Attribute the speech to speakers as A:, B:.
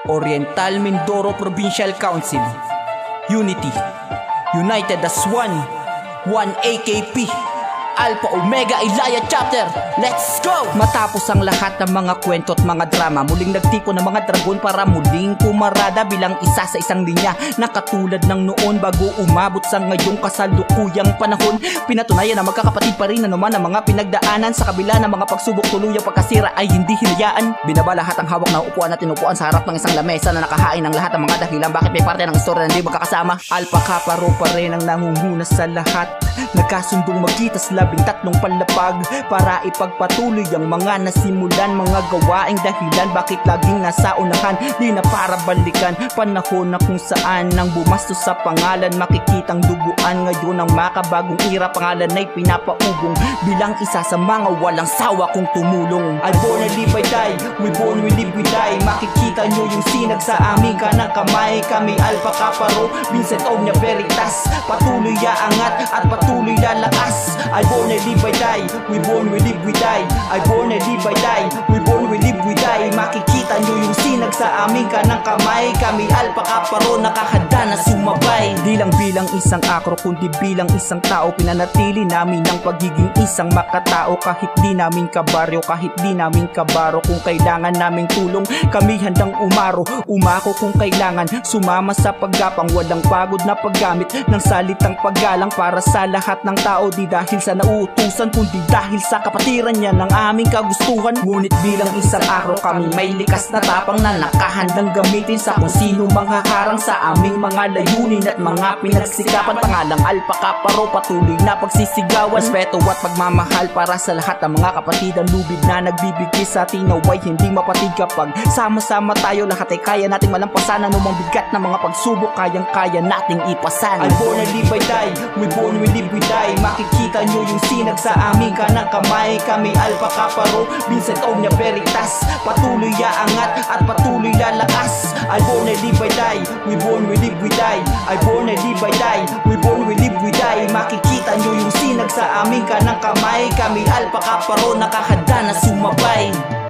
A: Oriental Mindoro Provincial Council, Unity, United as one AKP, Alpha Omega Ilaya Chapter. Let's go! Matapos ang lahat ng mga kwento at mga drama, muling nagtipon ng mga dragon para muling pumarada bilang isa sa isang linya na katulad ng noon bago umabot sa ngayong kasalukuyang panahon. Pinatunayan na magkakapatid pa rin na naman ang mga pinagdaanan sa kabila ng mga pagsubok, tuluyang pagkasira ay hindi hinayaan. Binaba lahat ang hawak na upuan at tinupuan sa harap ng isang lamesa na nakahain ng lahat ng mga dahilan bakit may parte ng istorya na hindi magkakasama. Alpha Kaparo pa rin ang nangunguna sa lahat, nagkasundong magkita sa 13 palapag para ipagpatuloy ang mga nasimulan, mga gawaing dahilan bakit laging nasa unahan, di na para balikan. Panahon na kung saan nang bumastos sa pangalan, makikitang duguan ngayon ang makabagong era. Pangalan ay pinapaugong bilang isa sa mga walang sawa kong tumulong. I born and live, I die, we born, we live, we die. Makikita nyo yung sinag sa aming kanang kamay. Kami Alpha Kaparo, Vincent Omnia Veritas, patuloy aangat at patuloy lalakas. I born and live, I die, we born, we live, we die. I born and live, I die, we born, we live, we die. Makikita nyo yung sinag sa aming kanang kamay. Kami Alpha Kaparo, nakahanda na sumabay. Di lang bilang isang akro kundi bilang isang tao, pinanatili namin ang pagiging isang makatao. Kahit di namin kabaryo, kahit di namin kabaro, kung kailangan naming tulong kami handang umako kung kailangan. Sumama sa paggapang, walang pagod na paggamit ng salitang paggalang para sa lahat ng tao. Di dahil sa nauutusan kundi dahil sa kapatiran niya ng aming kagustuhan. Ngunit bilang isang akro kami may likas na tapang na nakahandang gamitin sa kung sino mga harang sa aming mga layunin at mga pinagsikapan. Pangalang Alpha Kaparo patuloy na pagsisigawan, respeto at pagmamahal para sa lahat ng mga kapatid. Ang lubid na nagbibigay sa atin naway hindi mapatid. Kapag sama-sama tayo lahat ay kaya nating malampasan. Anumang bigat na mga pagsubok kayang-kaya nating ipasan. I born and live, I die, we born, we live, we die. Makikita nyo yung sinag sa aming kanang kamay. Kami Alpha Kaparo, Vincent Omnia Veritas, patuloy aangat at patuloy lalakas. I born and live, I die, we born, we live, we die. I born and live, I die, we born, we live, we die. Makikita nyo yung sinag sa aming kanang kamay. Kami Alpha Kaparo, nakahanda na sumabay.